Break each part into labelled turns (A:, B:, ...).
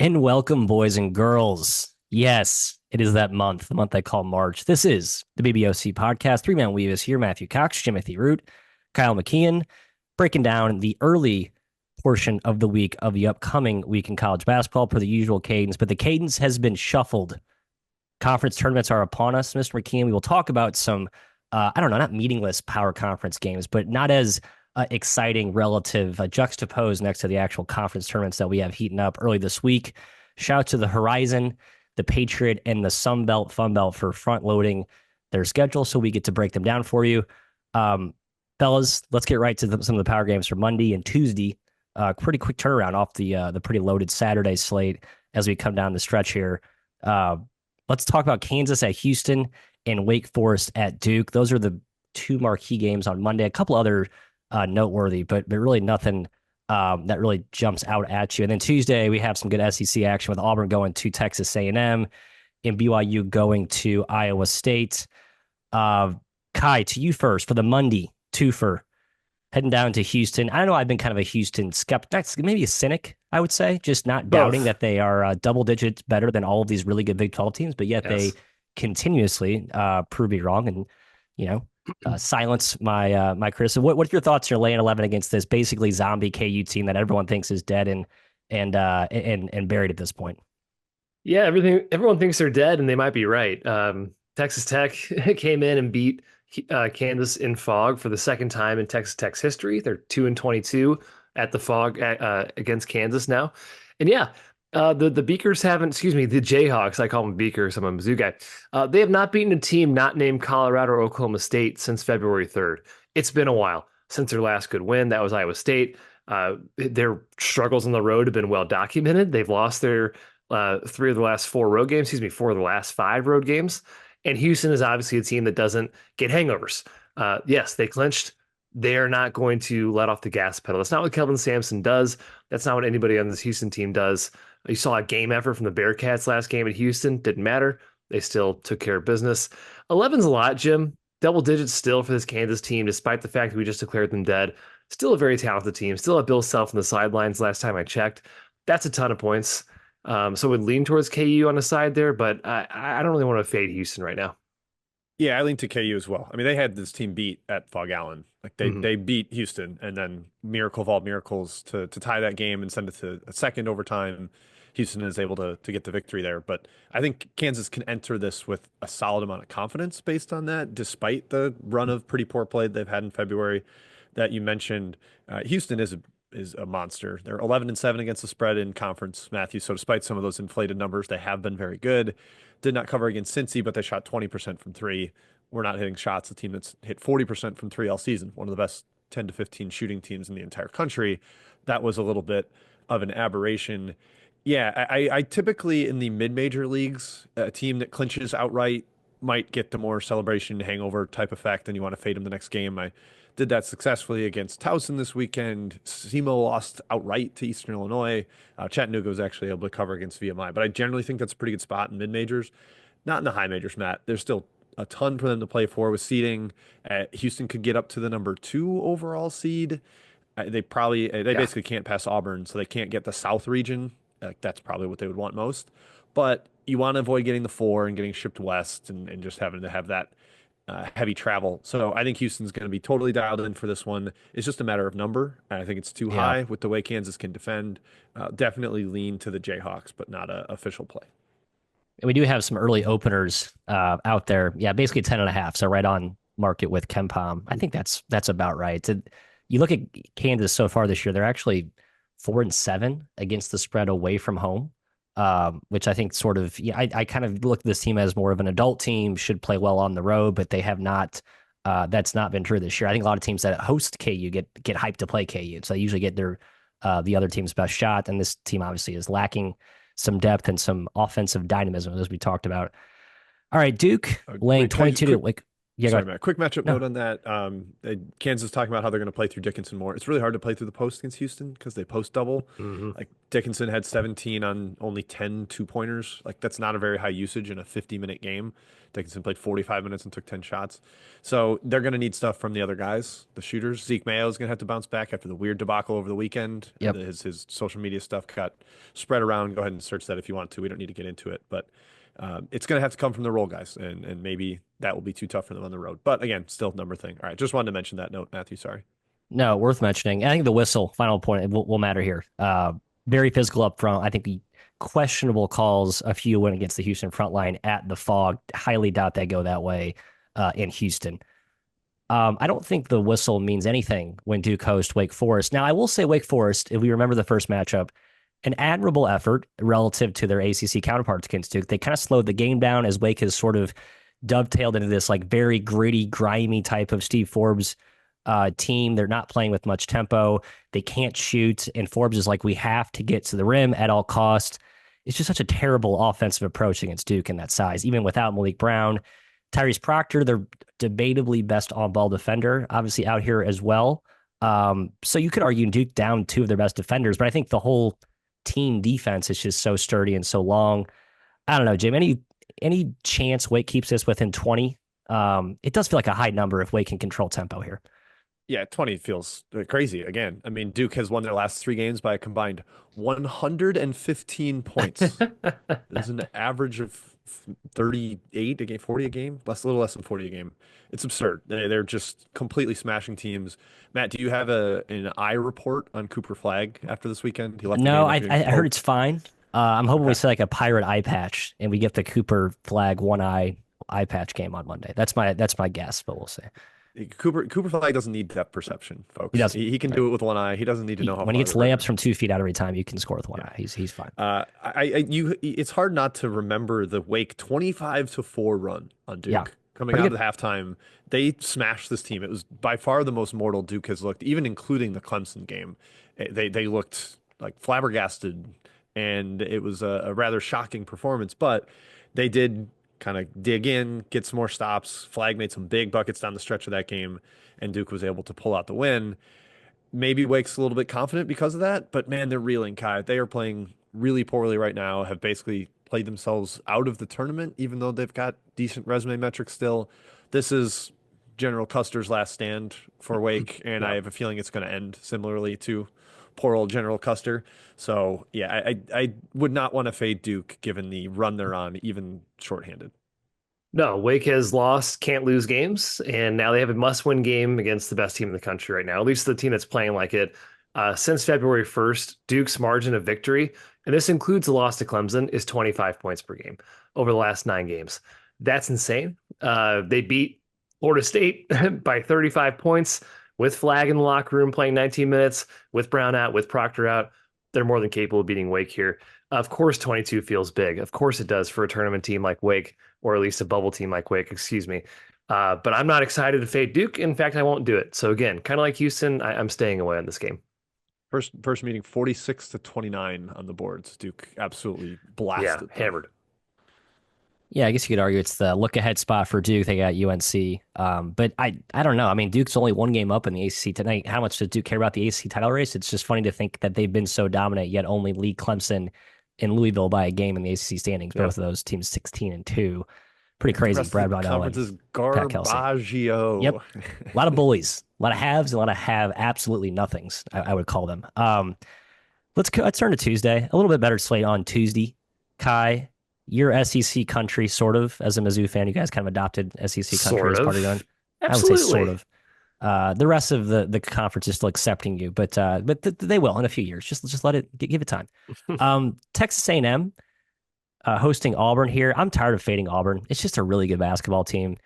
A: And welcome, boys and girls. Yes, it is that month, the month I call March. This is the BBOC podcast. Three-man weave is here. Matthew Cox, Timothy Root, Kyle McKeon, breaking down the early portion of the week of the upcoming week in college basketball per the usual cadence. But the cadence has been shuffled. Conference tournaments are upon us, Mr. McKeon. We will talk about some, I don't know, not meaningless power conference games, but not as exciting relative juxtaposed next to the actual conference tournaments that we have heating up early this week. Shout out to the Horizon, the Patriot, and the Sun Belt, Fun Belt for front loading their schedule so we get to break them down for you. Fellas, let's get right to some of the power games for Monday and Tuesday. Pretty quick turnaround off the pretty loaded Saturday slate as we come down the stretch here. Let's talk about Kansas at Houston and Wake Forest at Duke. Those are the two marquee games on Monday. A couple other noteworthy, but really nothing that really jumps out at you. And then Tuesday, we have some good SEC action with Auburn going to Texas A&M and BYU going to Iowa State. Kai, to you first for the Monday twofer, heading down to Houston. I don't know, I've been kind of a Houston skeptic, maybe a cynic, I would say, just not doubting that they are double digits better than all of these really good Big 12 teams, but yet they continuously prove me wrong and, silence my criticism. What are your thoughts? You're laying 11 against this basically zombie KU team that everyone thinks is dead and buried at this point.
B: Yeah, everyone thinks they're dead, and they might be right. Texas Tech came in and beat Kansas in Fog for the second time in Texas Tech's history. They're 2-22 at the Fog against Kansas now, and the Beakers haven't, the Jayhawks, I call them Beakers, I'm a Mizzou guy. They have not beaten a team not named Colorado or Oklahoma State since February 3rd. It's been a while since their last good win. That was Iowa State. Their struggles on the road have been well documented. They've lost their four of the last five road games. And Houston is obviously a team that doesn't get hangovers. Yes, they clinched. They're not going to let off the gas pedal. That's not what Kelvin Sampson does. That's not what anybody on this Houston team does. You saw a game effort from the Bearcats last game at Houston. Didn't matter. They still took care of business. 11's a lot, Jim. Double digits still for this Kansas team, despite the fact that we just declared them dead. Still a very talented team. Still have Bill Self on the sidelines last time I checked. That's a ton of points. So would lean towards KU on the side there, but I don't really want to fade Houston right now.
C: Yeah, I lean to KU as well. I mean, they had this team beat at Fog Allen. Like they beat Houston, and then miracle of all miracles to tie that game and send it to a second overtime. Houston is able to get the victory there. But I think Kansas can enter this with a solid amount of confidence based on that, despite the run of pretty poor play they've had in February that you mentioned. Houston is a monster. They're 11-7 against the spread in conference, Matthew. So despite some of those inflated numbers, they have been very good. Did not cover against Cincy, but they shot 20% from three. We're not hitting shots. A team that's hit 40% from three all season, one of the best 10 to 15 shooting teams in the entire country. That was a little bit of an aberration. Yeah, I typically in the mid-major leagues, a team that clinches outright might get the more celebration hangover type effect, and you want to fade them the next game. I did that successfully against Towson this weekend. SEMO lost outright to Eastern Illinois. Chattanooga was actually able to cover against VMI, but I generally think that's a pretty good spot in mid-majors. Not in the high majors, Matt. There's still a ton for them to play for with seeding. Houston could get up to the number 2 overall seed. They basically can't pass Auburn, so they can't get the South region. That's probably what they would want most. But you want to avoid getting the 4 and getting shipped west and just having to have that heavy travel. So I think Houston's going to be totally dialed in for this one. It's just a matter of number. I think it's too high with the way Kansas can defend. Definitely lean to the Jayhawks, but not an official play.
A: And we do have some early openers out there. Yeah, basically 10.5. So right on market with KenPom. I think that's about right. You look at Kansas so far this year, they're actually 4-7 against the spread away from home. Which I think sort of, I kind of look at this team as more of an adult team, should play well on the road, but they have not, that's not been true this year. I think a lot of teams that host KU get hyped to play KU. So they usually get the other team's best shot. And this team obviously is lacking some depth and some offensive dynamism, as we talked about. All right, Duke laying 22 to Wake. Yeah, go
C: Sorry,
A: ahead.
C: Matt. Quick matchup
A: No.
C: note on that. Kansas talking about how they're going to play through Dickinson more. It's really hard to play through the post against Houston because they post double.
B: Hmm.
C: Like Dickinson had 17 on only 10 2-pointers. Like that's not a very high usage in a 50-minute game. Dickinson played 45 minutes and took 10 shots. So they're going to need stuff from the other guys, the shooters. Zeke Mayo is going to have to bounce back after the weird debacle over the weekend.
A: Yep.
C: His social media stuff got spread around. Go ahead and search that if you want to. We don't need to get into it, but it's going to have to come from the role guys, and maybe that will be too tough for them on the road. But again, still number thing. All right, just wanted to mention that note, Matthew. Sorry.
A: No, worth mentioning. I think the whistle, final point, will matter here. Very physical up front. I think the questionable calls a few went against the Houston front line at the Fog. Highly doubt they go that way in Houston. I don't think the whistle means anything when Duke hosts Wake Forest. Now, I will say Wake Forest, if we remember the first matchup, an admirable effort relative to their ACC counterparts against Duke. They kind of slowed the game down as Wake has sort of dovetailed into this like very gritty, grimy type of Steve Forbes team. They're not playing with much tempo. They can't shoot. And Forbes is like, we have to get to the rim at all costs. It's just such a terrible offensive approach against Duke in that size, even without Malik Brown. Tyrese Proctor, their debatably best on-ball defender, obviously out here as well. So you could argue Duke down two of their best defenders, but I think the whole team defense is just so sturdy and so long. I don't know, Jim. Any chance Wake keeps this within 20? It does feel like a high number if Wake can control tempo here.
C: Yeah, 20 feels crazy again. I mean, Duke has won their last 3 games by a combined 115 points. There's an average of 38 a game, 40 a game, a little less than 40 a game. It's absurd. They're just completely smashing teams. Matt, do you have an eye report on Cooper Flagg after this weekend? He left
A: No,
C: the game
A: I heard it's fine. I'm hoping we
C: Okay.
A: see like a pirate eye patch and we get the Cooper Flag one eye patch game on Monday. That's my guess, but we'll see.
C: Cooper Flagg doesn't need depth perception,
A: He
C: folks.
A: does.
C: He can do it with one eye. He doesn't need to know how
A: When he
C: far
A: gets
C: the rim
A: layups
C: is.
A: from 2 feet out every time, you can score with one
C: Yeah.
A: eye. He's fine.
C: It's hard not to remember the Wake 25-4 run on Duke.
A: Yeah.
C: Coming
A: Pretty
C: out of the halftime, they smashed this team. It was by far the most mortal Duke has looked, even including the Clemson game. They looked like flabbergasted, and it was a rather shocking performance. But they did kind of dig in, get some more stops. Flagg made some big buckets down the stretch of that game, and Duke was able to pull out the win. Maybe Wake's a little bit confident because of that, but man, they're reeling, Kai. They are playing really poorly right now, have basically played themselves out of the tournament, even though they've got decent resume metrics still. This is General Custer's last stand for Wake, and I have a feeling it's going to end similarly to poor old General Custer. So, yeah, I would not want to fade Duke given the run they're on, even shorthanded.
B: No, Wake has lost, can't lose games, and now they have a must-win game against the best team in the country right now, at least the team that's playing like it. Since February 1st, Duke's margin of victory, and this includes the loss to Clemson, is 25 points per game over the last 9 games. That's insane. They beat Florida State by 35 points with Flagg in the locker room playing 19 minutes, with Brown out, with Proctor out. They're more than capable of beating Wake here. Of course, 22 feels big. Of course it does for a tournament team like Wake, or at least a bubble team like Wake, excuse me. But I'm not excited to fade Duke. In fact, I won't do it. So again, kind of like Houston, I'm staying away on this game.
C: First meeting 46-29 on the boards. Duke absolutely blasted.
B: Yeah,
C: them.
B: hammered.
A: Yeah, I guess you could argue it's the look ahead spot for Duke. They got UNC. But I don't know. I mean, Duke's only 1 game up in the ACC tonight. How much does Duke care about the ACC title race? It's just funny to think that they've been so dominant, yet only lead Clemson and Louisville by a game in the ACC standings. Both of those teams 16-2. Pretty crazy. Brad Brownell
C: Conference is
A: Pat Kelsey.
C: garbaggio.
A: Yep. A lot of bullies, a lot of haves, and a lot of have absolutely nothings, I would call them. Let's turn to Tuesday. A little bit better slate on Tuesday. Kai, you're SEC country, sort of, as a Mizzou fan. You guys kind of adopted SEC country
B: Sort
A: as part of
B: of.
A: your own.
B: Absolutely.
A: I would say sort of. The rest of the conference is still accepting you, but they will in a few years. Just let it give it time. Texas A&M hosting Auburn here. I'm tired of fading Auburn. It's just a really good basketball team.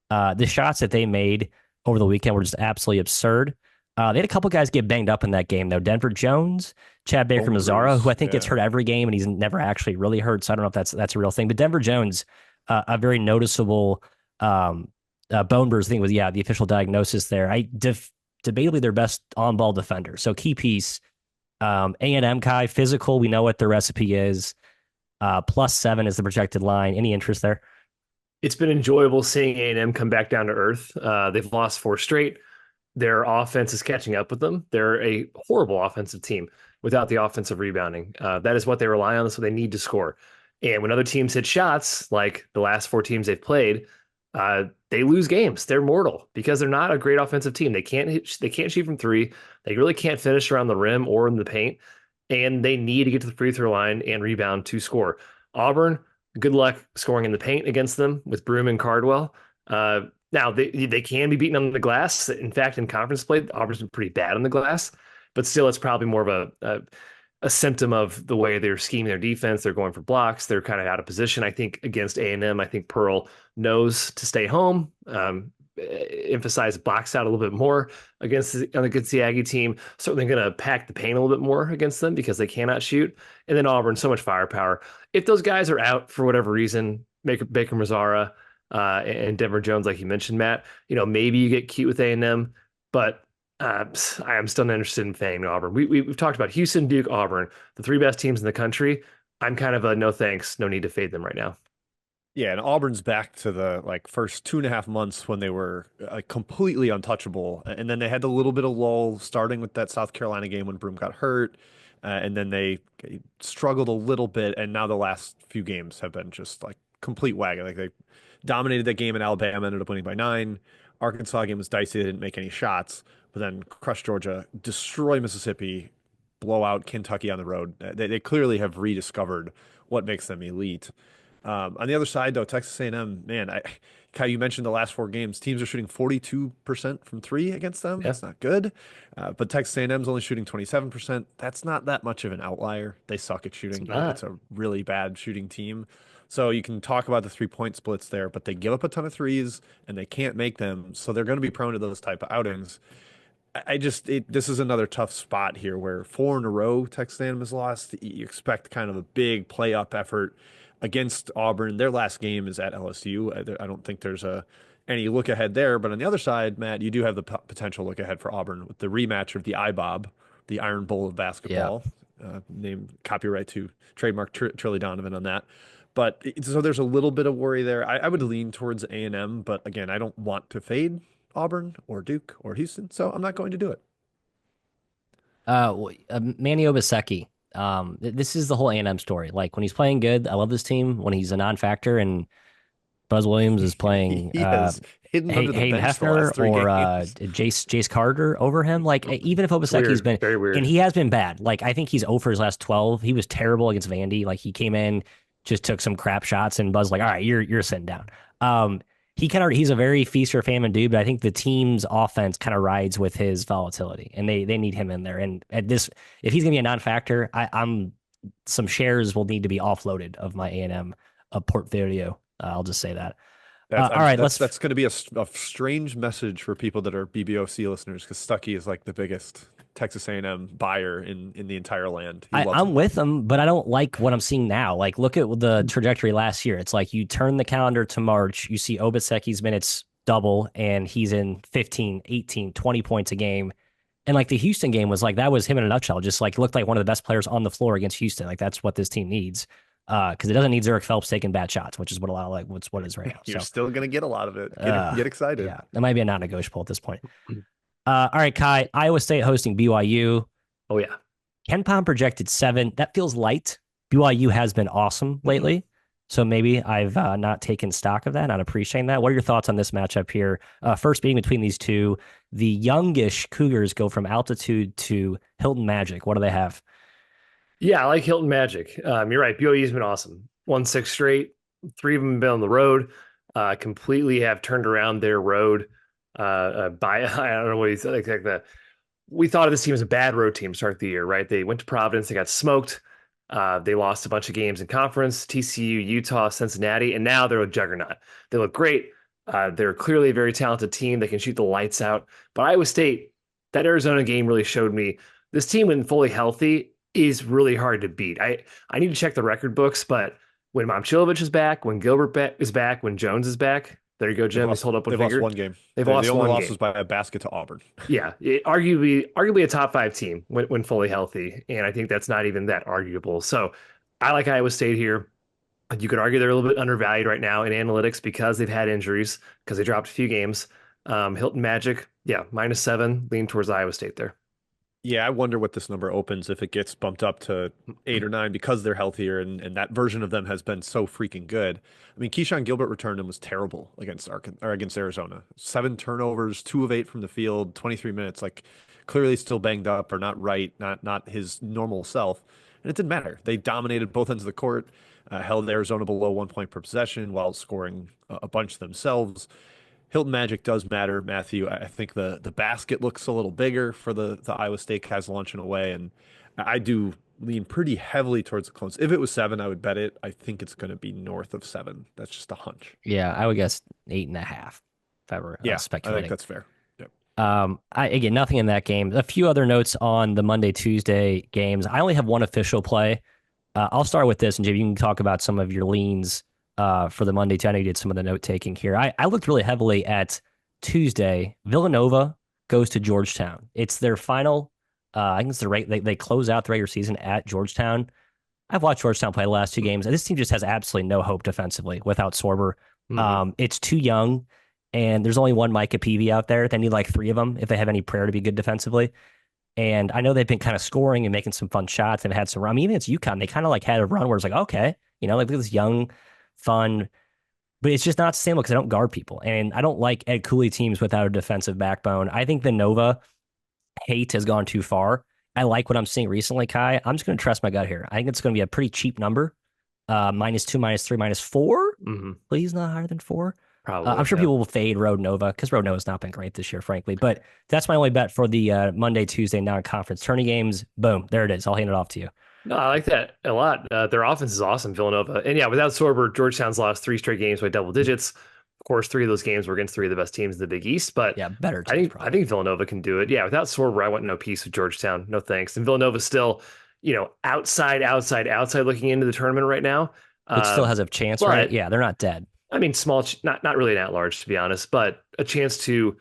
A: The shots that they made over the weekend were just absolutely absurd. They had a couple guys get banged up in that game, though. Denver Jones, Chad Baker-Mazara, who I think gets hurt every game, and he's never actually really hurt, so I don't know if that's a real thing. But Denver Jones, a very noticeable bone bruise. I think was, the official diagnosis there. Debatably their best on-ball defender. So key piece. A&M, Kai, physical. We know what their recipe is. +7 is the projected line. Any interest there?
B: It's been enjoyable seeing A&M come back down to earth. They've lost 4 straight. Their offense is catching up with them. They're a horrible offensive team without the offensive rebounding. That is what they rely on. That's what they need to score. And when other teams hit shots, like the last 4 teams they've played, they lose games. They're mortal because they're not a great offensive team. They can't shoot from 3. They really can't finish around the rim or in the paint, and they need to get to the free throw line and rebound to score. Auburn, good luck scoring in the paint against them with Broome and Cardwell. Now they can be beaten on the glass. In fact, in conference play, Auburn's been pretty bad on the glass, but still, it's probably more of a symptom of the way they're scheming their defense. They're going for blocks. They're kind of out of position. I think against A&M, I think Pearl knows to stay home, emphasize box out a little bit more against the Aggie team. Certainly going to pack the paint a little bit more against them because they cannot shoot. And then Auburn, so much firepower. If those guys are out for whatever reason, Baker Mazzara and Denver Jones, like you mentioned, Matt, maybe you get cute with A&M, but I am still not interested in fading Auburn. We've talked about Houston, Duke, Auburn, the 3 best teams in the country. I'm kind of a no thanks, no need to fade them right now.
C: Yeah, and Auburn's back to the first 2.5 months when they were completely untouchable, and then they had a little bit of lull starting with that South Carolina game when Broome got hurt, and then they struggled a little bit, and now the last few games have been just complete wagon. They dominated that game in Alabama, ended up winning by 9. Arkansas game was dicey; they didn't make any shots, but then crush Georgia, destroy Mississippi, blow out Kentucky on the road. They clearly have rediscovered what makes them elite. On the other side, though, Texas A&M, man, Kyle, you mentioned the last 4 games. Teams are shooting 42% from 3 against them.
B: Yeah.
C: That's not good. But Texas A&M's only shooting 27%. That's not that much of an outlier. They suck at shooting. It's a really bad shooting team. So you can talk about the 3-point splits there, but they give up a ton of threes and they can't make them. So they're going to be prone to those type of outings. This is another tough spot here where 4 in a row Texas A&M has lost. You expect kind of a big play up effort against Auburn. Their last game is at LSU. I don't think there's any look ahead there. But on the other side, Matt, you do have the potential look ahead for Auburn with the rematch of the IBOB, the Iron Bowl of basketball, named copyright to trademark Trilly Donovan on that. But so there's a little bit of worry there. I would lean towards A&M, but again, I don't want to fade Auburn or Duke or Houston, so I'm not going to do it.
A: Manny Obaseki. This is the whole A&M story. Like when he's playing good, I love this team. When he's a non-factor and Buzz Williams is playing Hayden Hefner or Jace Carter over him. Like even if Obaseki's been
B: very weird,
A: and he has been bad. Like I think he's 0 for his last 12. He was terrible against Vandy. Like he came in, just took some crap shots, and Buzz like, all right, you're sitting down. He's a very feast or famine dude, but I think the team's offense kind of rides with his volatility, and they need him in there. And at this, if he's gonna be a non-factor, I'm some shares will need to be offloaded of my A&M portfolio. I'll just say that. All right,
C: that's going to be a strange message for people that are BBOC listeners because Stuckey is like the biggest Texas A&M buyer in the entire land.
A: I'm with him, but I don't like what I'm seeing now. Like, look at the trajectory last year. It's like you turn the calendar to March, you see Obaseki's minutes double, and he's in 15, 18, 20 points a game. And like the Houston game was like, that was him in a nutshell. Just like looked like one of the best players on the floor against Houston. Like that's what this team needs. Because it doesn't need Zurich Phelps taking bad shots, which is what a lot of what it is right now.
C: You're still going to get a lot of it. Get excited.
A: Yeah, that might be a non-negotiable at this point. All right, Kai, Iowa State hosting BYU.
B: Oh, yeah.
A: KenPom projected 7. That feels light. BYU has been awesome lately. So maybe I've not taken stock of that, not appreciating that. What are your thoughts on this matchup here? First being between these two, the youngish Cougars go from altitude to Hilton Magic. What do they have?
B: Yeah, I like Hilton Magic. You're right. BYU's been awesome. Won 6 straight. 3 of them have been on the road. Completely have turned around their road. I don't know what you like that. We thought of this team as a bad road team to start the year, right? They went to Providence. They got smoked. They lost a bunch of games in conference, TCU, Utah, Cincinnati, and now they're a juggernaut. They look great. They're clearly a very talented team. They can shoot the lights out. But Iowa State, that Arizona game really showed me this team when fully healthy is really hard to beat. I need to check the record books, but when Momcilovic is back, when Gilbert is back, when Jones is back, there you go, Jim. He's hold up one finger.
C: They've lost one game.
B: They've lost
C: the only
B: one
C: loss
B: game.
C: Was by a basket to Auburn.
B: Yeah, arguably a top 5 team when fully healthy, and I think that's not even that arguable. So I like Iowa State here. You could argue they're a little bit undervalued right now in analytics because they've had injuries, because they dropped a few games. Hilton Magic, yeah, -7, lean towards Iowa State there.
C: Yeah, I wonder what this number opens if it gets bumped up to 8 or 9 because they're healthier and that version of them has been so freaking good. I mean, Keyshawn Gilbert returned and was terrible against against Arizona. 7 turnovers, 2 of 8 from the field, 23 minutes, like clearly still banged up or not right, not his normal self. And it didn't matter. They dominated both ends of the court, held Arizona below 1 point per possession while scoring a bunch themselves. Hilton Magic does matter, Matthew. I think the basket looks a little bigger for the Iowa State guys launching away, and I do lean pretty heavily towards the clones. If it was 7, I would bet it. I think it's going to be north of 7. That's just a hunch.
A: Yeah, I would guess 8.5 if I were
C: Yeah, I think
A: speculating.
C: that's fair. Yep.
A: Again, nothing in that game. A few other notes on the Monday, Tuesday games. I only have one official play. I'll start with this, and Jim, you can talk about some of your leans for the Monday. I know you did some of the note taking here. I looked really heavily at Tuesday. Villanova goes to Georgetown. It's their final. I think it's they close out the regular season at Georgetown. I've watched Georgetown play the last 2 games, and this team just has absolutely no hope defensively without Sorber. It's too young, and there's only one Micah Peavy out there. They need like 3 of them if they have any prayer to be good defensively. And I know they've been kind of scoring and making some fun shots. They've had some run. I mean, even it's UConn. They kind of like had a run where it's like, okay, like look at this young, fun, but it's just not sustainable because they don't guard people. And I don't like Ed Cooley teams without a defensive backbone. I think the Nova hate has gone too far. I like what I'm seeing recently, Kai. I'm just going to trust my gut here. I think it's going to be a pretty cheap number. -2, -3, -4. Please not higher than 4.
B: Probably.
A: I'm sure people will fade Road Nova because Road Nova's not been great this year, frankly. But that's my only bet for the Monday, Tuesday non-conference tourney games. Boom, there it is. I'll hand it off to you.
B: No, I like that a lot. Their offense is awesome, Villanova. And yeah, without Sorber, Georgetown's lost 3 straight games by double digits. Of course, 3 of those games were against 3 of the best teams in the Big East. But
A: Yeah, better
B: I
A: teams,
B: think
A: probably.
B: I think Villanova can do it. Yeah, without Sorber, I want no piece of Georgetown. No thanks. And Villanova's still, outside looking into the tournament right now.
A: It still has a chance, right? Yeah, they're not dead.
B: I mean, small, not really an at-large, to be honest, but a chance to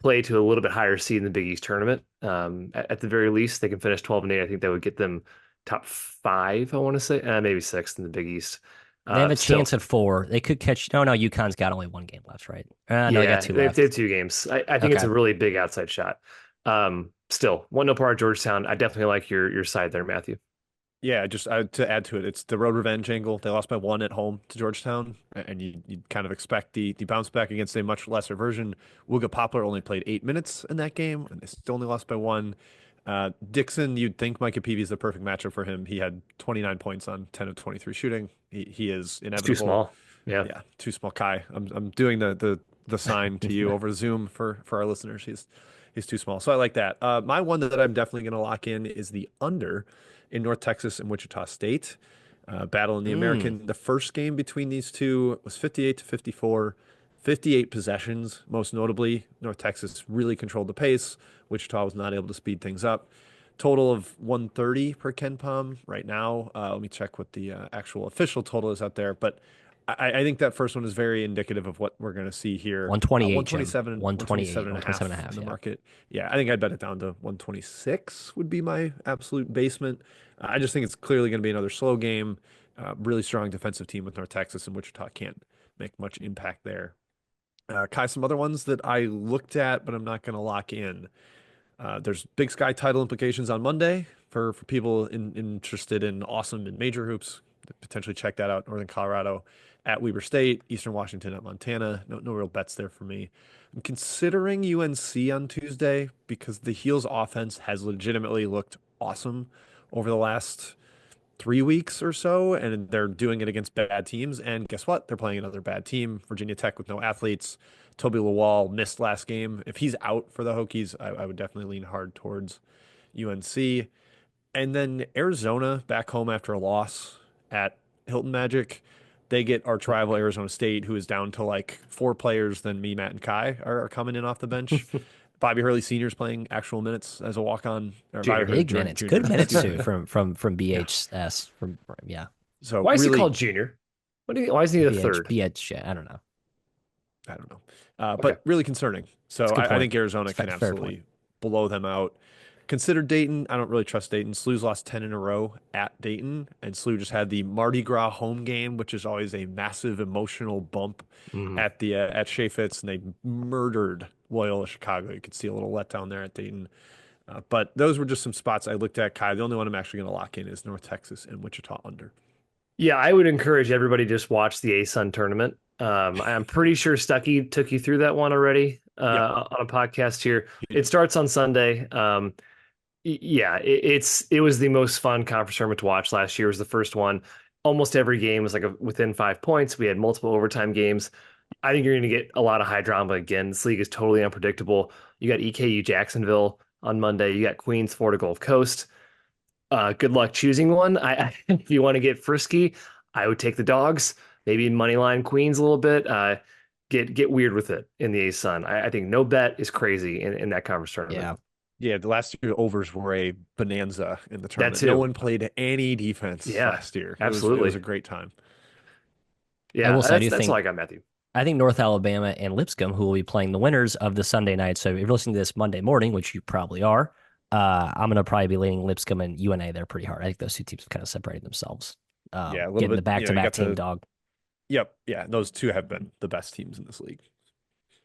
B: play to a little bit higher seed in the Big East tournament. At the very least, they can finish 12-8. I think that would get them top 5, I want to say, maybe 6th in the Big East.
A: They have a chance at 4. They could catch. No, UConn's got only 1 game left, right? No, they got 2 left.
B: They have 2 games. I think it's a really big outside shot. Still, 1-0 part Georgetown. I definitely like your side there, Matthew.
C: Yeah, just to add to it, it's the road revenge angle. They lost by 1 at home to Georgetown, and you kind of expect the bounce back against a much lesser version. Wooga Poplar only played 8 minutes in that game, and they still only lost by 1. Dixon, you'd think Micah Peavy is the perfect matchup for him. He had 29 points on 10 of 23 shooting. He is inevitable.
B: It's too small. Yeah,
C: too small. Kai, I'm doing the sign to you over Zoom for our listeners. He's too small, so I like that. My one that I'm definitely going to lock in is the under in North Texas and Wichita State. Battle in the American. The first game between these two was 58-54, 58 possessions, most notably. North Texas really controlled the pace. Wichita was not able to speed things up. Total of 130 per KenPom right now. Let me check what the actual official total is out there. But I think that first one is very indicative of what we're going to see here.
A: 128,
C: 127,
A: 128,
C: 127 and a half in the market. Yeah, I think I'd bet it down to 126 would be my absolute basement. I just think it's clearly going to be another slow game. Really strong defensive team with North Texas, and Wichita can't make much impact there. Kai, some other ones that I looked at, but I'm not going to lock in. There's Big Sky title implications on Monday for people interested in awesome and major hoops. Potentially check that out. Northern Colorado at Weber State, Eastern Washington at Montana. No real bets there for me. I'm considering UNC on Tuesday because the Heels offense has legitimately looked awesome over the last 3 weeks or so, and they're doing it against bad teams. And guess what? They're playing another bad team, Virginia Tech, with no athletes. Toby Lawal missed last game. If he's out for the Hokies, I would definitely lean hard towards UNC. And then Arizona back home after a loss at Hilton Magic. They get arch rival Arizona State, who is down to like 4 players than me, Matt, and Kai are coming in off the bench. Bobby Hurley Sr. is playing actual minutes as a walk-on.
A: Big minutes, good minutes too from BHS. Yeah.
B: So why is he called junior? Why is he the third?
A: BH, I don't know.
C: But really concerning. So I think Arizona can absolutely blow them out. considered Dayton. I don't really trust Dayton. SLU's lost 10 in a row at Dayton, and SLU just had the Mardi Gras home game, which is always a massive emotional bump
B: Mhm.
C: at the at Chaffetz, and they murdered Loyola Chicago. You could see a little letdown there at Dayton. But those were just some spots I looked at, Kai. The only one I'm actually going to lock in is North Texas and Wichita under.
B: Yeah, I would encourage everybody to just watch the ASUN tournament. I'm pretty sure Stuckey took you through that one already
C: Yep.
B: on a podcast here. It starts on Sunday. Yeah, it was the most fun conference tournament to watch last year. It was the first one. Almost every game was like within 5 points. We had multiple overtime games. I think you're going to get a lot of high drama again. This league is totally unpredictable. You got EKU Jacksonville on Monday. You got Queens, Florida Gulf Coast. Good luck choosing one. If you want to get frisky, I would take the dogs. Maybe moneyline Queens a little bit. Get weird with it in the ASUN. I think no bet is crazy in that conference tournament.
A: Yeah.
C: Yeah, the last year overs were a bonanza in the
B: That
C: tournament.
B: too.
C: No one played any defense
B: Yeah,
C: last year.
B: absolutely.
C: It was a great time.
A: I
B: Yeah,
A: will say, I do
B: that's
A: think
B: all I got, Matthew.
A: I think North Alabama and Lipscomb, who will be playing the winners of the Sunday night. So if you're listening to this Monday morning, which you probably are, I'm going to probably be leaning Lipscomb and UNA there pretty hard. I think those two teams have kind of separated themselves.
C: Yeah, a little
A: Getting
C: bit.
A: the back-to-back
C: got
A: team dog.
C: Yep. Yeah, those two have been the best teams in this league.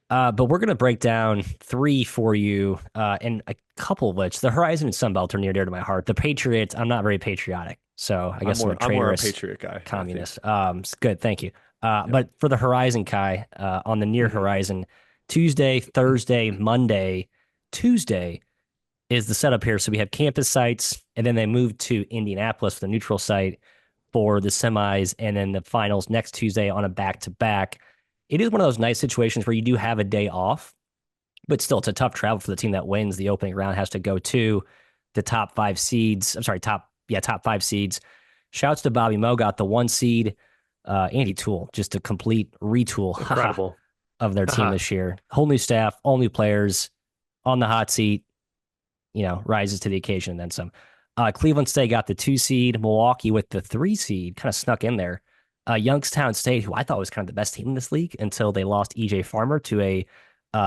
A: But we're going to break down three for you, and a couple of which the Horizon and Sunbelt are near dear to my heart. The Patriots, I'm not very patriotic, so I guess I'm a
C: I'm more a
A: traitorous
C: Patriot guy.
A: communist. It's good, thank you. But for the Horizon, Kai, on the near horizon, Tuesday, Thursday, Monday, Tuesday is the setup here. So we have campus sites, and then they move to Indianapolis, the neutral site, for the semis, and then the finals next Tuesday on a back-to-back. It is one of those nice situations where you do have a day off, but still it's a tough travel for the team that wins the opening round, has to go to the top five seeds. I'm sorry, top five seeds. Shouts to Bobby Moe, got the 1 seed. Andy Toole, just a complete retool
B: Incredible.
A: of their team this year. Whole new staff, all new players on the hot seat, rises to the occasion and then some. Cleveland State got the 2 seed. Milwaukee with the 3 seed, kind of snuck in there. Youngstown State, who I thought was kind of the best team in this league until they lost EJ Farmer to a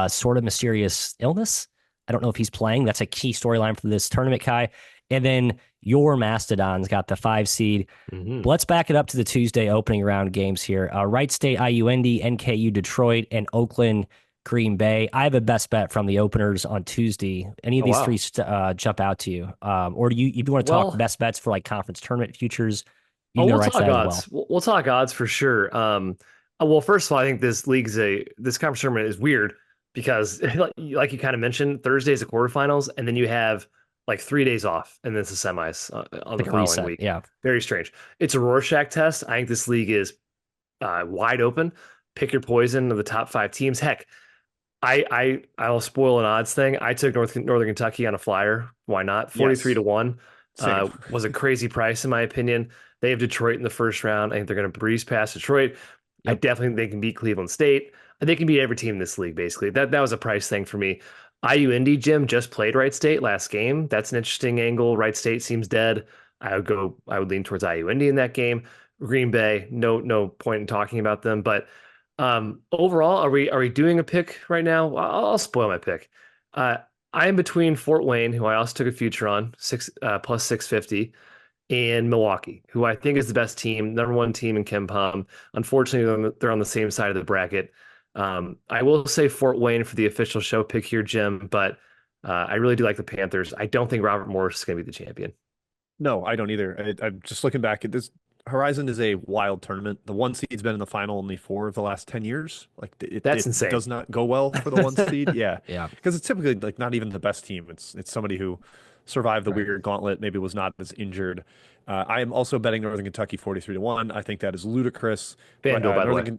A: sort of mysterious illness. I don't know if he's playing. That's a key storyline for this tournament, Kai. And then your Mastodons got the 5 seed. But let's back it up to the Tuesday opening round games here. Wright State, IUND, NKU, Detroit, and Oakland, Green Bay. I have a best bet from the openers on Tuesday. Any of these three jump out to you? Or do you, if you want to talk best bets for like conference tournament futures,
B: we'll talk odds. We'll talk odds for sure. Well, first of all, I think this conference tournament is weird because, like you kind of mentioned, Thursday is the quarterfinals, and then you have like 3 days off, and then it's the semis on the following week.
A: Yeah,
B: very strange. It's a Rorschach test. I think this league is wide open. Pick your poison of the top 5 teams. Heck, I'll spoil an odds thing. I took Northern Kentucky on a flyer. Why not? 43-1 was a crazy price in my opinion. They have Detroit in the first round. I think they're going to breeze past Detroit. Yep. I definitely think they can beat Cleveland State. They can beat every team in this league, basically. That was a price thing for me. IUND, Jim, just played Wright State last game. That's an interesting angle. Wright State seems dead. I would lean towards IUND in that game. Green Bay, no point in talking about them. But overall, are we doing a pick right now? I'll spoil my pick. I am between Fort Wayne, who I also took a future on, plus 650, and Milwaukee, who I think is the best team, number one team in KenPom. Unfortunately, they're on the same side of the bracket. I will say Fort Wayne for the official show pick here, Jim, but I really do like the Panthers. I don't think Robert Morris is going to be the champion.
C: No, I don't either. I'm just looking back at this. Horizon is a wild tournament. The 1 seed's been in the final only 4 of the last 10 years. Like
B: that's insane.
C: It does not go well for the 1 seed. Yeah,
A: yeah,
C: because it's typically like not even the best team. It's somebody who survived the weird gauntlet, maybe was not as injured. I am also betting Northern Kentucky 43-1. I think that is ludicrous.
B: FanDuel, by the way.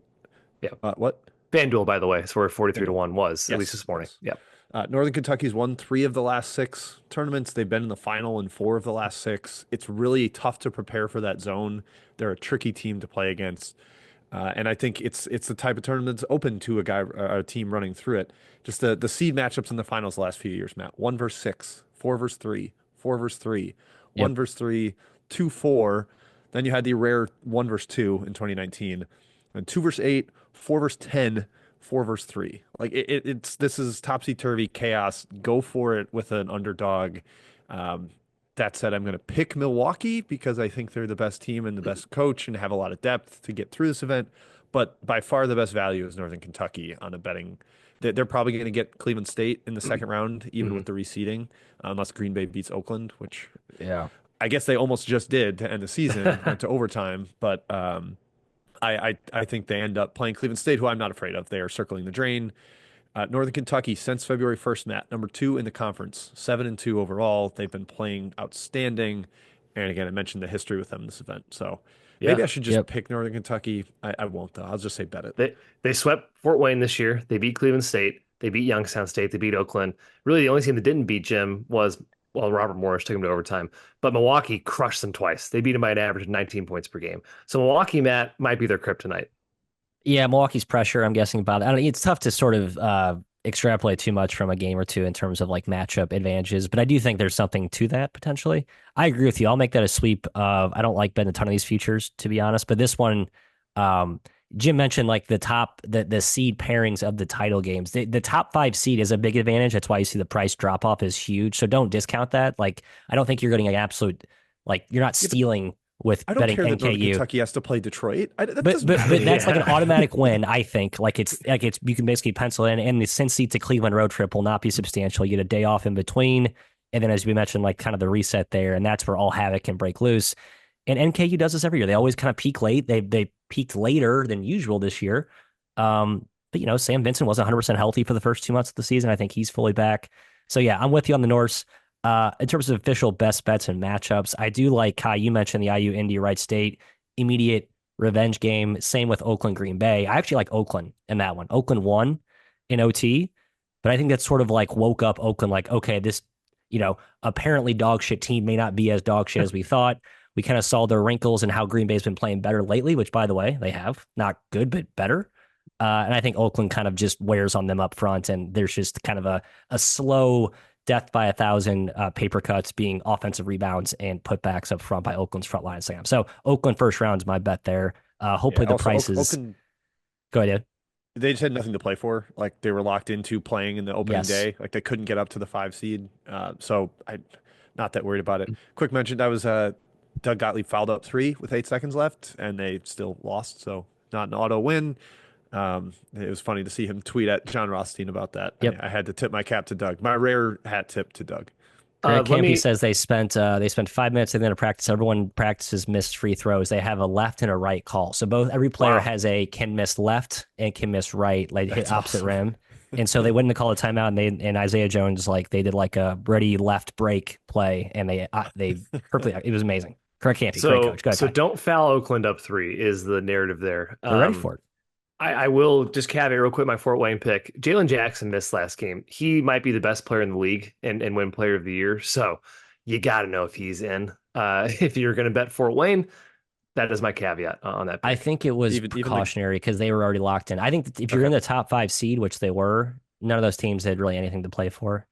B: Yeah.
C: What?
B: FanDuel, by the way, is where 43-1 was, at least this morning.
C: Yes. Yeah. Northern Kentucky's won 3 of the last 6 tournaments. They've been in the final in 4 of the last 6. It's really tough to prepare for that zone. They're a tricky team to play against. And I think it's the type of tournament that's open to a team running through it. Just the seed matchups in the finals the last few years, Matt. 1 versus 6, 4 versus 3, 4 versus 3, 1 versus 3, 2, 4. Then you had the rare 1 versus 2 in 2019. And 2 versus 8, 4 versus 10, 4-3. Like it's this is topsy-turvy chaos. Go for it with an underdog. Um, that said, I'm going to pick Milwaukee because I think they're the best team and the best coach and have a lot of depth to get through this event. But by far the best value is Northern Kentucky on a betting. They're probably going to get Cleveland State in the second round, even with the reseeding, unless Green Bay beats Oakland, which I guess they almost just did to end the season, went to overtime. But I think they end up playing Cleveland State, who I'm not afraid of. They are circling the drain. Northern Kentucky since February 1st, Matt, number 2 in the conference, 7-2 overall. They've been playing outstanding. And again, I mentioned the history with them in this event. So maybe I should just pick Northern Kentucky. I won't, though. I'll just say bet it.
B: They swept Fort Wayne this year. They beat Cleveland State. They beat Youngstown State. They beat Oakland. Really, the only team that didn't beat Jim was, well, Robert Morris took him to overtime. But Milwaukee crushed them twice. They beat them by an average of 19 points per game. So Milwaukee, Matt, might be their kryptonite.
A: Yeah, Milwaukee's pressure, I'm guessing about it. I don't know, it's tough to sort of extrapolate too much from a game or two in terms of like matchup advantages, but I do think there's something to that potentially. I agree with you. I'll make that a sweep of, I don't like betting a ton of these futures, to be honest, but this one, Jim mentioned like the seed pairings of the title games. The top 5 seed is a big advantage. That's why you see the price drop off is huge. So don't discount that. Like, I don't think you're getting an absolute, like, you're not stealing with
C: I don't
A: betting
C: care that Northern
A: NKU.
C: Kentucky has to play Detroit. But
A: that's like an automatic win, I think. Like it's you can basically pencil in, and the Cincy to Cleveland road trip will not be substantial. You get a day off in between, and then as we mentioned, like kind of the reset there, and that's where all havoc can break loose. And NKU does this every year. They always kind of peak late. They peaked later than usual this year. But you know, Sam Vincent wasn't 100% healthy for the first 2 months of the season. I think he's fully back. So yeah, I'm with you on the Norse. In terms of official best bets and matchups, I do like, Kai, you mentioned the IU Indy Wright State immediate revenge game. Same with Oakland Green Bay. I actually like Oakland in that one. Oakland won in OT, but I think that's sort of like woke up Oakland like, okay, this, you know, apparently dog shit team may not be as dog shit as we thought. We kind of saw their wrinkles and how Green Bay's been playing better lately, which by the way, they have not good, but better. And I think Oakland kind of just wears on them up front. And there's just kind of a slow death by 1,000 paper cuts being offensive rebounds and putbacks up front by Oakland's front line. So Oakland first round is my bet there. Hopefully the prices.
C: Oakland,
A: go ahead.
C: They just had nothing to play for. Like they were locked into playing in the opening day. Like they couldn't get up to the 5 seed. So I'm not that worried about it. Quick mention, that was Doug Gottlieb fouled up 3 with 8 seconds left, and they still lost. So not an auto win. It was funny to see him tweet at John Rothstein about that.
A: Yep.
C: I had to tip my cap to Doug. My rare hat tip to Doug.
A: Greg Campy says they spent 5 minutes in there to practice. Everyone practices missed free throws. They have a left and a right call. So every player has a can miss left and can miss right, like hit opposite rim. And so they wouldn't call a timeout, and Isaiah Jones, like they did like a ready left break play, and they perfectly. It was amazing. Greg Campy, great coach. Go ahead,
B: so don't foul Oakland up 3 is the narrative there.
A: They're ready for it.
B: I will just caveat real quick my Fort Wayne pick. Jalen Jackson missed last game. He might be the best player in the league and win player of the year. So you got to know if he's in. If you're going to bet Fort Wayne, that is my caveat on that pick.
A: I think it was precautionary because they were already locked in. I think if you're in the top 5 seed, which they were, none of those teams had really anything to play for,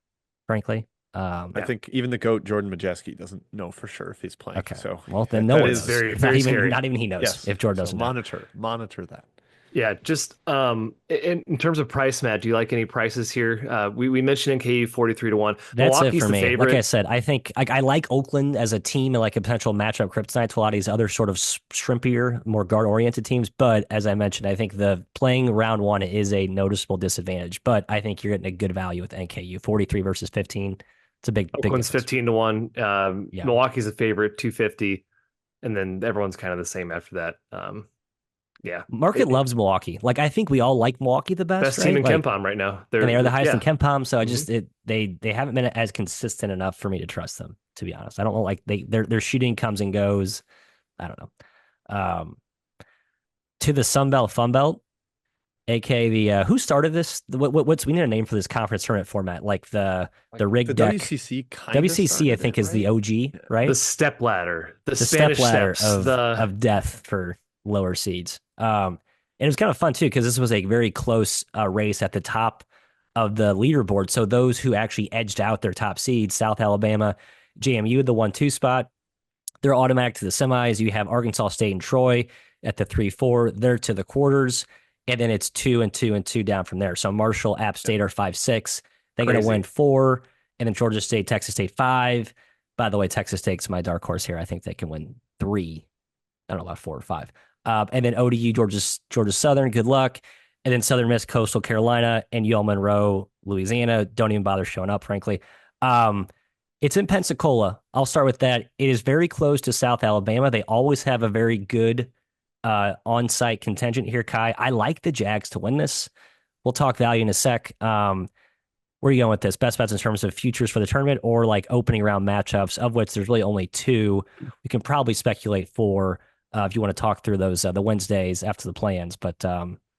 A: frankly.
C: I think even the GOAT, Jordan Majeski, doesn't know for sure if he's playing.
A: Okay.
C: So
A: well, then no one
B: is
A: knows.
B: very, very scary.
A: Not even he knows if Jordan doesn't know.
C: Monitor that.
B: Yeah, just in terms of price, Matt, do you like any prices here? We mentioned NKU 43 to 1.
A: That's
B: Milwaukee's
A: it for me.
B: Favorite.
A: Like I said, I think I like Oakland as a team and like a potential matchup kryptonite to a lot of these other sort of shrimpier, more guard-oriented teams. But as I mentioned, I think the playing round 1 is a noticeable disadvantage. But I think you're getting a good value with NKU 43 versus 15. It's a big
B: Oakland's
A: big
B: 15 to 1. Milwaukee's a favorite 250, and then everyone's kind of the same after that. Yeah,
A: market loves Milwaukee. Like I think we all like Milwaukee the best.
B: Best team in KenPom right now.
A: They are the highest in KenPom. So I just they haven't been as consistent enough for me to trust them. To be honest, I don't know. Like their shooting comes and goes. I don't know. To the Sun Belt Fun Belt, aka the who started this? What's we need a name for this conference tournament format? Like the rig deck. WCC I think is the OG, right?
B: The step ladder. The
A: step ladder
B: steps,
A: of death for lower seeds. And it was kind of fun too because this was a very close race at the top of the leaderboard. So those who actually edged out their top seeds, South Alabama, JMU, the 1-2 spot, they're automatic to the semis. You have Arkansas State and Troy at the 3-4. They're to the quarters. and then it's 2-2 down from there. So Marshall, App State are 5-6. They're going to
B: Crazy.
A: win 4, and then Georgia State, Texas State 5. By the way, Texas State's my dark horse here. I think they can win 3. I don't know about 4 or 5. And then ODU, Georgia Southern. Good luck. And then Southern Miss, Coastal Carolina, and UL Monroe, Louisiana. Don't even bother showing up, frankly. It's in Pensacola. I'll start with that. It is very close to South Alabama. They always have a very good on-site contingent here, Kai. I like the Jags to win this. We'll talk value in a sec. Where are you going with this? Best bets in terms of futures for the tournament or like opening round matchups, of which there's really only 2. We can probably speculate for if you want to talk through those the Wednesdays after the plans, but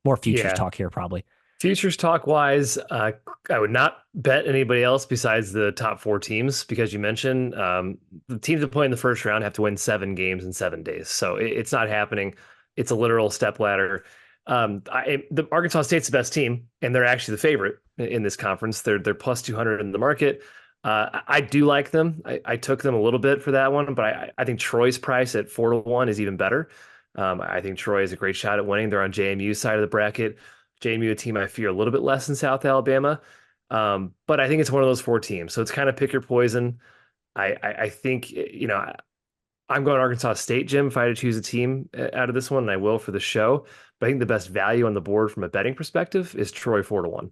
A: more futures talk here probably.
B: Futures talk wise, I would not bet anybody else besides the top 4 teams because you mentioned the teams that play in the first round have to win 7 games in 7 days. So it's not happening. It's a literal step ladder. The Arkansas State's the best team, and they're actually the favorite in this conference. They're plus 200 in the market. I do like them. I took them a little bit for that one, but I think Troy's price at 4-1 is even better. I think Troy has a great shot at winning. They're on JMU's side of the bracket. JMU, a team I fear a little bit less than South Alabama. But I think it's one of those 4 teams. So it's kind of pick your poison. I think, I'm going Arkansas State, Jim, if I had to choose a team out of this one, and I will for the show. But I think the best value on the board from a betting perspective is Troy 4-1.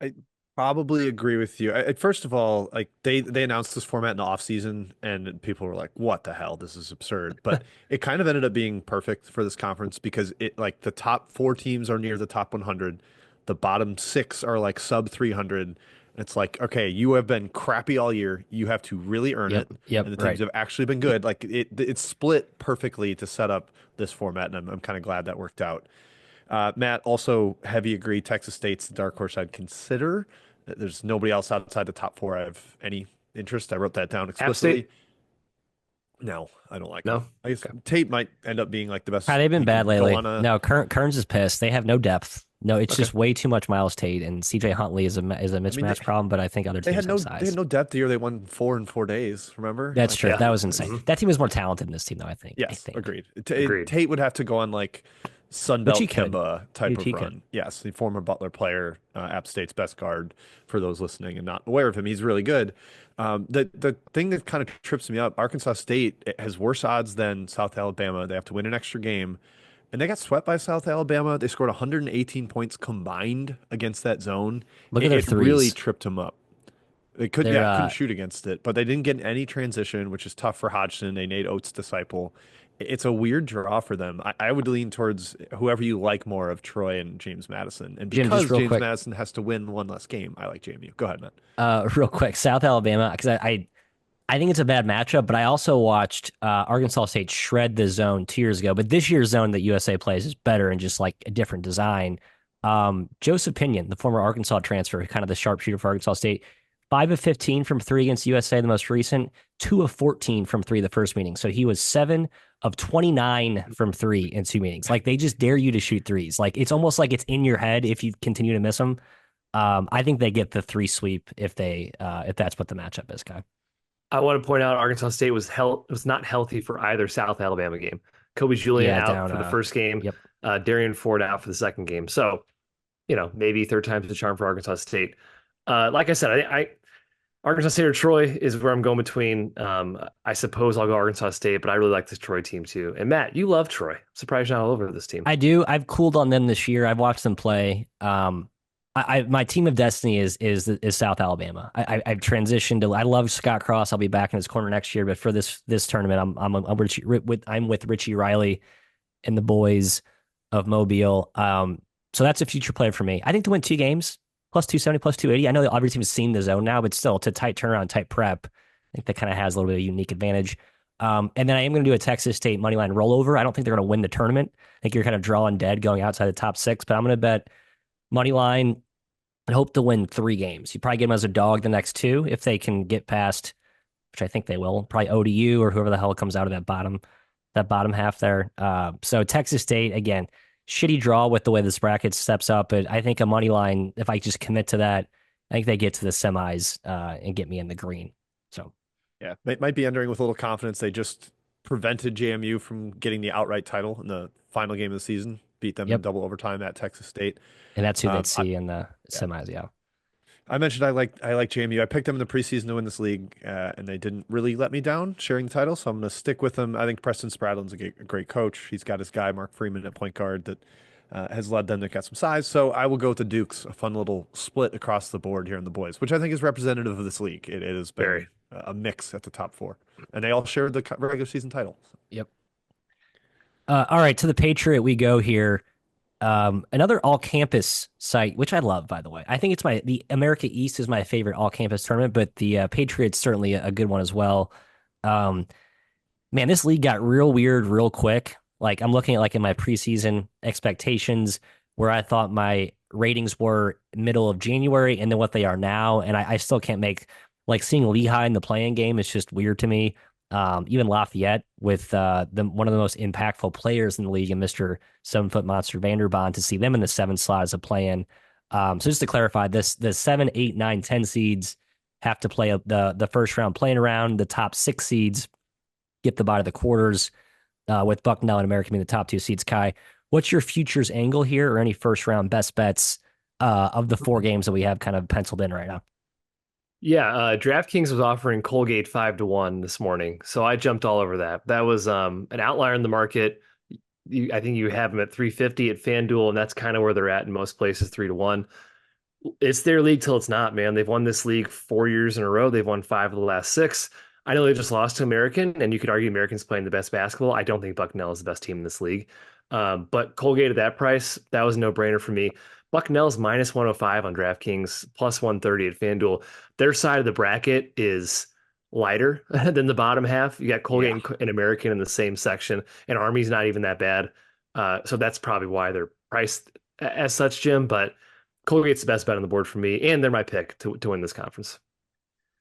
C: I probably agree with you. First of all, like they announced this format in the offseason and people were like, what the hell? This is absurd. But it kind of ended up being perfect for this conference because it like the top 4 teams are near the top 100. The bottom 6 are like sub 300. It's like, okay, you have been crappy all year. You have to really earn it.
A: Yep.
C: And the teams have actually been good. Like it's split perfectly to set up this format. And I'm kind of glad that worked out. Matt, also heavy agree. Texas State's the dark horse I'd consider. There's nobody else outside the top 4 I have any interest. I wrote that down explicitly. No, I don't like
B: No?
C: him. I guess Tate might end up being like the best.
A: They've been bad lately. No, Kearns is pissed. They have no depth. No, it's just way too much Miles Tate, and CJ Huntley is a mismatch problem, but I think other teams have size.
C: They had no depth the year they won 4 in 4 days, remember?
A: That's true. That was insane. That team was more talented than this team, though, I think.
C: Yes, agreed. Tate would have to go on like Sunbelt Kemba type of run. Yes, the former Butler player, App State's best guard, for those listening and not aware of him. He's really good. The thing that kind of trips me up, Arkansas State has worse odds than South Alabama. They have to win an extra game. And they got swept by South Alabama. They scored 118 points combined against that zone.
A: Look at their threes.
C: It really tripped them up. They couldn't shoot against it, but they didn't get any transition, which is tough for Hodgson, a Nate Oates disciple. It's a weird draw for them. I would lean towards whoever you like more of Troy and James Madison. And because James Madison has to win one less game, I like JMU. Go ahead, Matt.
A: Real quick, South Alabama, because I think it's a bad matchup, but I also watched Arkansas State shred the zone 2 years ago. But this year's zone that USA plays is better and just like a different design. Joseph Pinion, the former Arkansas transfer, kind of the sharpshooter for Arkansas State, 5 of 15 from 3 against USA, the most recent, 2 of 14 from 3 the first meeting. So he was 7 of 29 from 3 in 2 meetings. Like they just dare you to shoot threes. Like it's almost like it's in your head if you continue to miss them. I think they get the 3 sweep if that's what the matchup is, Kai.
B: I want to point out Arkansas State was not healthy for either South Alabama game. Kobe Julian out for the first game.
A: Yep.
B: Darian Ford out for the second game. So, maybe third time's the charm for Arkansas State. Like I said, I Arkansas State or Troy is where I'm going between. I suppose I'll go Arkansas State, but I really like this Troy team too. And Matt, you love Troy. I'm surprised you're not all over this team.
A: I do. I've cooled on them this year. I've watched them play. My team of destiny is South Alabama. I've transitioned to. I love Scott Cross. I'll be back in his corner next year. But for this tournament, I'm with Richie Riley and the boys of Mobile. So that's a future play for me. I think to win 2 games, plus 270, plus 280. I know the other team has seen the zone now, but still, it's a tight turnaround, tight prep. I think that kind of has a little bit of a unique advantage. And then I am going to do a Texas State moneyline rollover. I don't think they're going to win the tournament. I think you're kind of drawing dead going outside the top 6, but I'm going to bet moneyline and hope to win 3 games. You probably get them as a dog the next 2 if they can get past, which I think they will, probably ODU or whoever the hell comes out of that bottom half there. So Texas State, again, shitty draw with the way this bracket steps up, but I think a money line, if I just commit to that, I think they get to the semis and get me in the green. So
C: yeah, might be entering with a little confidence. They just prevented JMU from getting the outright title in the final game of the season beat them in
A: Yep.
C: double overtime at Texas State.
A: And that's who they'd
C: I,
A: see in the
C: yeah.
A: semis. Yeah.
C: I mentioned I like JMU. I picked them in the preseason to win this league, and they didn't really let me down sharing the title. So I'm going to stick with them. I think Preston Spradlin's a great coach. He's got his guy Mark Freeman at point guard that has led them to get some size. So I will go with the Dukes. A fun little split across the board here in the boys, which I think is representative of this league. It has been
B: Very.
C: a mix at the top four, and they all shared the regular season title.
A: Yep. All right, to the Patriot we go here. Another all-campus site, which I love, by the way. I think it's the America East is my favorite all-campus tournament, but the Patriot's certainly a good one as well. Um, Man, this league got real weird real quick. Like I'm looking at like in my preseason expectations where I thought my ratings were middle of January and then what they are now. And I still can't make like seeing Lehigh in the playing game is just weird to me. Even Lafayette with one of the most impactful players in the league and Mr. 7-foot monster Vanderbond to see them in the 7 slot as a play-in. So just to clarify, the 7, 8, 9, 10 seeds have to play the first round playing around. The top 6 seeds get the bye of the quarters, with Bucknell and American being the top 2 seeds. Kai, what's your futures angle here or any first round best bets of the 4 games that we have kind of penciled in right now?
B: Yeah, DraftKings was offering Colgate 5-1 this morning, so I jumped all over that. That was an outlier in the market. I think you have them at 350 at FanDuel, and that's kind of where they're at in most places, 3-1. It's their league till it's not, man. They've won this league 4 years in a row. They've won 5 of the last 6. I know they just lost to American, and you could argue American's playing the best basketball. I don't think Bucknell is the best team in this league. But Colgate at that price, that was a no-brainer for me. Bucknell's minus 105 on DraftKings, plus 130 at FanDuel. Their side of the bracket is lighter than the bottom half. You got Colgate and American in the same section, and Army's not even that bad. So that's probably why they're priced as such, Jim. But Colgate's the best bet on the board for me, and they're my pick to win this conference.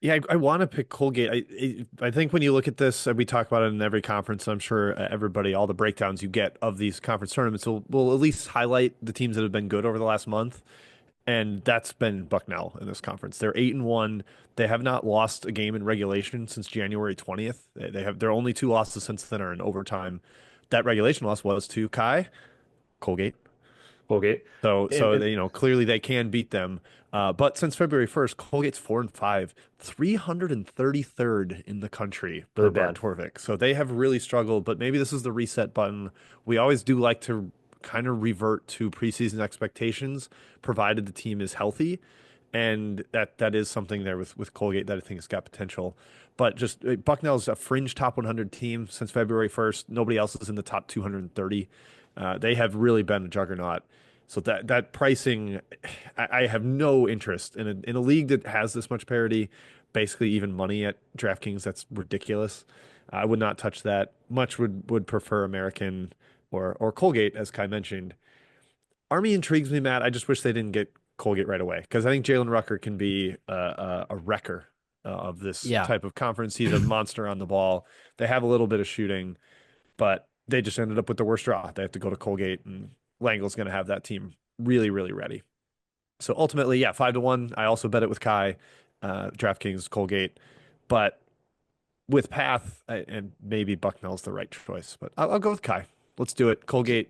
C: Yeah, I want to pick Colgate. I think when you look at this, we talk about it in every conference. I'm sure everybody, all the breakdowns you get of these conference tournaments will at least highlight the teams that have been good over the last month. And that's been Bucknell in this conference. They're 8-1. They have not lost a game in regulation since January 20th. They have their only 2 losses since then are in overtime. That regulation loss was to Colgate. So they, clearly they can beat them. But since February 1st, Colgate's 4-5, 333rd in the country per Brad Torvik. So they have really struggled, but maybe this is the reset button. We always do like to kind of revert to preseason expectations, provided the team is healthy. And that is something there with Colgate that I think has got potential. But just Bucknell's a fringe top 100 team since February 1st. Nobody else is in the top 230. They have really been a juggernaut. So that pricing, I have no interest in a league that has this much parity, basically even money at DraftKings. That's ridiculous. I would not touch that. Much would prefer American or Colgate, as Kai mentioned. Army intrigues me, Matt. I just wish they didn't get Colgate right away because I think Jalen Rucker can be a wrecker of this type of conference. He's a monster on the ball. They have a little bit of shooting, but they just ended up with the worst draw. They have to go to Colgate, and Langle's going to have that team really, really ready. So ultimately, 5-1. I also bet it with Kai, DraftKings, Colgate, but with Path and maybe Bucknell's the right choice. But I'll go with Kai. Let's do it. Colgate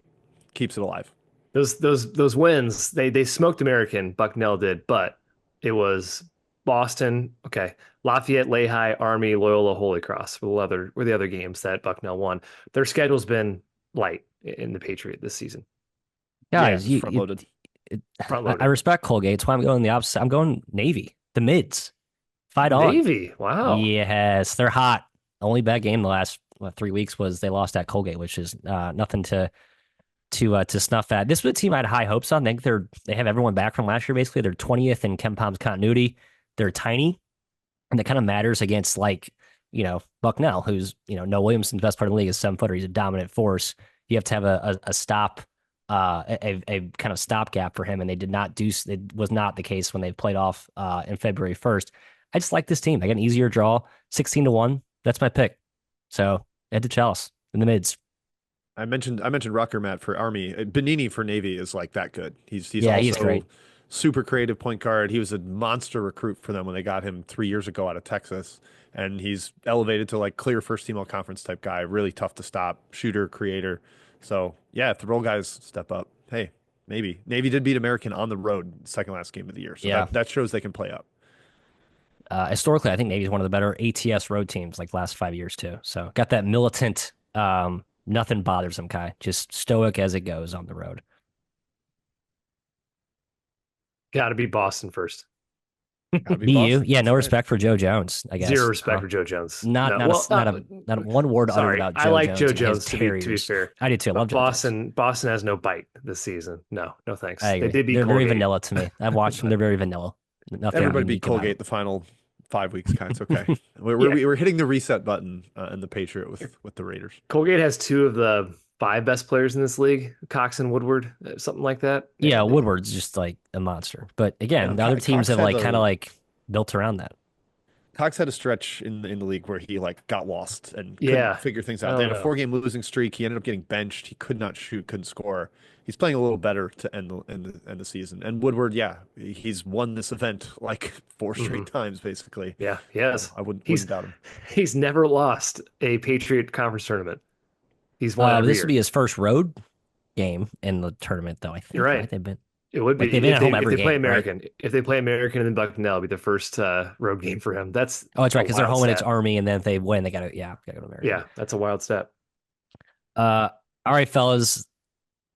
C: keeps it alive.
B: Those wins, they smoked American, Bucknell did, but it was Boston, Lafayette, Lehigh, Army, Loyola, Holy Cross were the other games that Bucknell won. Their schedule's been light in the Patriot this season.
A: Guys,
C: front-loaded.
A: I respect Colgate. That's why I'm going the opposite. I'm going Navy, the mids. Fight on.
B: Navy, wow.
A: Yes, they're hot. Only bad game the last 3 weeks was they lost at Colgate, which is nothing to snuff at. This was a team I had high hopes on. I think they have everyone back from last year. Basically, they're 20th in KenPom's continuity. They're tiny, and that kind of matters against Bucknell, who's Noah Williamson's best part of the league is 7-footer. He's a dominant force. You have to have a stop, a kind of stopgap for him, and they did not do. It was not the case when they played off in February 1st. I just like this team. I got an easier draw, 16-1. That's my pick. So head to Chalice in the mids.
C: I mentioned Rucker, Matt, for Army. Benini for Navy is like that good. He's
A: great.
C: Super creative point guard. He was a monster recruit for them when they got him 3 years ago out of Texas, and he's elevated to like clear first team all conference type guy. Really tough to stop, shooter, creator. So yeah, if the role guys step up, hey, maybe Navy did beat American on the road second last game of the year, so
A: Yeah.
C: that shows they can play up.
A: Historically, I think Navy's one of the better ATS road teams like last 5 years too. So got that militant. Nothing bothers them, Kai. Just stoic as it goes on the road.
B: Got to be Boston first.
C: Gotta be
A: BU,
C: Boston.
A: yeah,
C: That's
A: no
C: right.
A: respect for Joe Jones, I
B: Zero
A: guess.
B: respect for Joe Jones.
A: Not
B: No,
A: not
B: well,
A: a not a one word uttered
B: sorry.
A: about
B: I
A: Joe
B: like
A: Jones
B: Joe
A: and his
B: Jones to be
A: terriers.
B: fair,
A: I do too. I love
B: but
A: Joe Jones.
B: Boston has no bite this season. No, no thanks.
A: I
B: They
A: agree.
B: did beat
A: They're very
B: Colgate,
A: vanilla to me. I've watched them.
B: but
A: They're very vanilla. Nothing
C: Everybody beat
A: unique about
C: Colgate
A: them.
C: the final 5 weeks, kind. It's okay.
B: yeah,
C: We're hitting the reset button in the Patriot with the Raiders.
B: Colgate has two of the five best players in this league, Cox and Woodward, something like that.
A: Yeah, Woodward's just like a monster. But again, the other teams
C: Cox
A: have
C: had
A: like kind of like built around that.
C: Cox had a stretch in the league where he like got lost and couldn't
B: Yeah,
C: figure things
B: I
C: out. They
B: don't
C: had a
B: know.
C: 4 game losing streak. He ended up getting benched. He could not shoot, couldn't score. He's playing a little better to end the season. And Woodward, yeah, he's won this event like 4
B: hmm
C: straight times, basically.
B: Yeah, yes.
C: I wouldn't
B: He's
C: doubt him.
B: he's never lost a Patriot conference tournament. He's won every
A: This would
B: year.
A: be his first road game in the tournament, though. I
B: You're
A: think, right?
B: right.
A: They've been
B: It would
A: like
B: be
A: they've been
B: if
A: at home
B: they
A: every
B: play
A: game, right?
B: American. If they play American and then Bucknell, will be the first road game for him. That's
A: Oh, that's right,
B: a
A: because they're
B: wild
A: home and it's
B: stat.
A: Army, and then if they win, they gotta go to American.
B: Yeah, that's a wild stat.
A: All right, fellas,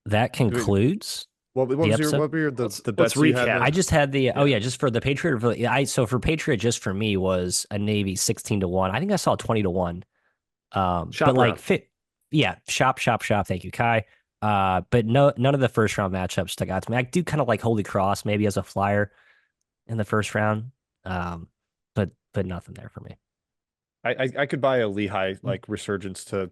A: that
C: Wait,
A: concludes
C: what
A: the
C: was your
A: episode.
C: what were the
B: Let's
C: bets you had
B: recap.
A: I
C: there?
A: just had the
C: Yeah.
A: just for the Patriot. So for Patriot, just for me was a Navy 16-1. I think I saw 20-1.
B: Shop
A: But like
B: around.
A: fit, yeah, shop. Thank you, Kai. But none of the first round matchups stuck out to me. I do kind of like Holy Cross maybe as a flyer in the first round. But nothing there for me.
C: I could buy a Lehigh like resurgence to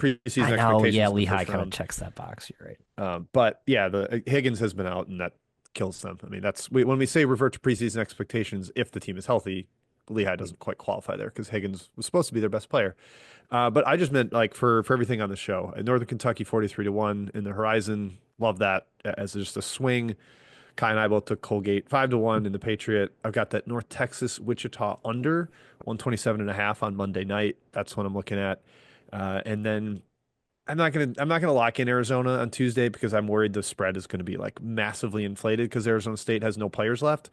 C: preseason
A: I know,
C: expectations
A: yeah,
C: in the
A: Lehigh
C: first
A: kind of
C: round.
A: checks that box. You're right.
C: But yeah, the Higgins has been out, and that kills them. I mean, when we say revert to preseason expectations, if the team is healthy, Lehigh doesn't quite qualify there because Higgins was supposed to be their best player. But I just meant like for everything on the show. Northern Kentucky 43-1 in the Horizon. Love that as just a swing. Kai and I both took Colgate 5-1 in the Patriot. I've got that North Texas Wichita under 127.5 on Monday night. That's what I'm looking at. And then I'm not gonna lock in Arizona on Tuesday because I'm worried the spread is going to be like massively inflated because Arizona State has no players left.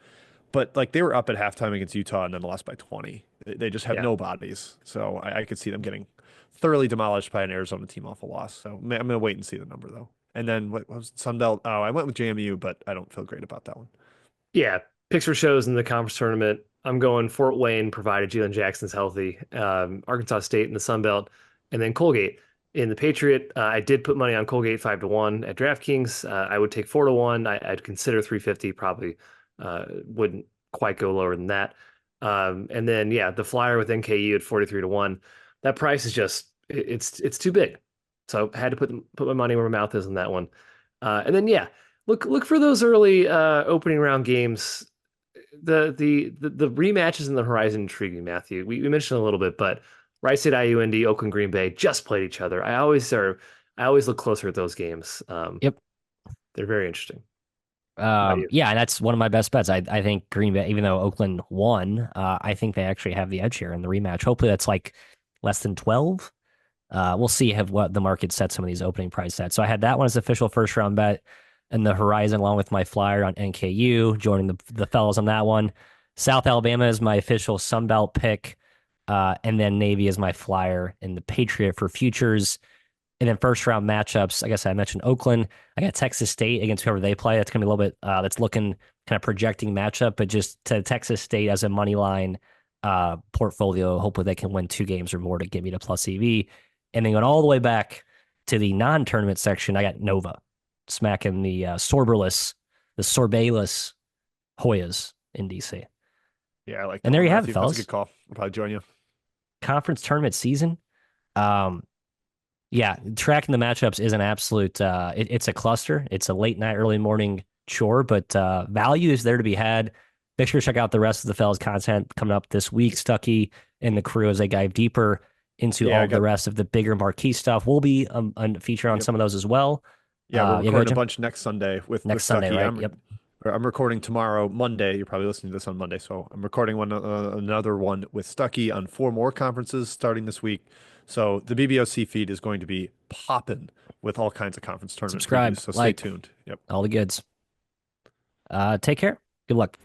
C: But like they were up at halftime against Utah and then lost by 20. They just have
B: Yeah.
C: no bodies, so I could see them getting thoroughly demolished by an Arizona team off a loss. So I'm gonna wait and see the number though. And then what was Sunbelt? Oh, I went with JMU, but I don't feel great about that one.
B: Yeah, picks for shows in the conference tournament. I'm going Fort Wayne, provided Jalen Jackson's healthy. Arkansas State in the Sun Belt, and then Colgate in the Patriot. I did put money on Colgate 5-1 at DraftKings. I would take 4-1. I'd consider 350. Probably wouldn't quite go lower than that. And then yeah, the flyer with NKU at 43-1. That price is just it's too big. So I had to put my money where my mouth is on that one. And then yeah, look for those early opening round games. The rematches in the Horizon intrigue me, Matthew. We mentioned a little bit, but Rice State IUND, Oakland Green Bay just played each other. I always look closer at those games.
A: Yep.
B: They're very interesting. How about you?
A: Yeah, that's one of my best bets. I think Green Bay, even though Oakland won, I think they actually have the edge here in the rematch. Hopefully that's like less than 12. We'll see what the market sets some of these opening price sets. So I had that one as official first round bet and the Horizon along with my flyer on NKU, joining the fellas on that one. South Alabama is my official Sunbelt pick. And then Navy is my flyer in the Patriot for futures. And then first round matchups, I guess I mentioned Oakland. I got Texas State against whoever they play. That's going to be a little bit, that's looking kind of projecting matchup, but just to Texas State as a money line portfolio. Hopefully they can win 2 games or more to get me to plus EV. And then going all the way back to the non-tournament section, I got Nova smacking the Sorbayless Hoyas in DC.
C: Yeah, I like that
A: And there
C: one,
A: you have it,
C: Matthew. That's
A: fellas.
C: a good call. I'll probably join you.
A: Conference tournament season. Yeah, tracking the matchups is an absolute. It's a cluster. It's a late night, early morning chore, but value is there to be had. Make sure to check out the rest of the fellas' content coming up this week. Stuckey and the crew as they dive deeper into all the rest of the bigger marquee stuff. We'll be a feature on some of those as well.
C: Yeah, we're
A: go
C: recording
A: ahead,
C: a bunch next Sunday with
A: Sunday,
C: Stuckey.
A: right? Yep.
C: I'm recording tomorrow, Monday. You're probably listening to this on Monday, so I'm recording another one with Stuckey on 4 more conferences starting this week. So the BBOC feed is going to be popping with all kinds of conference tournament
A: Subscribe,
C: previews, so
A: like,
C: stay tuned. Yep.
A: all the goods. Take care. Good luck.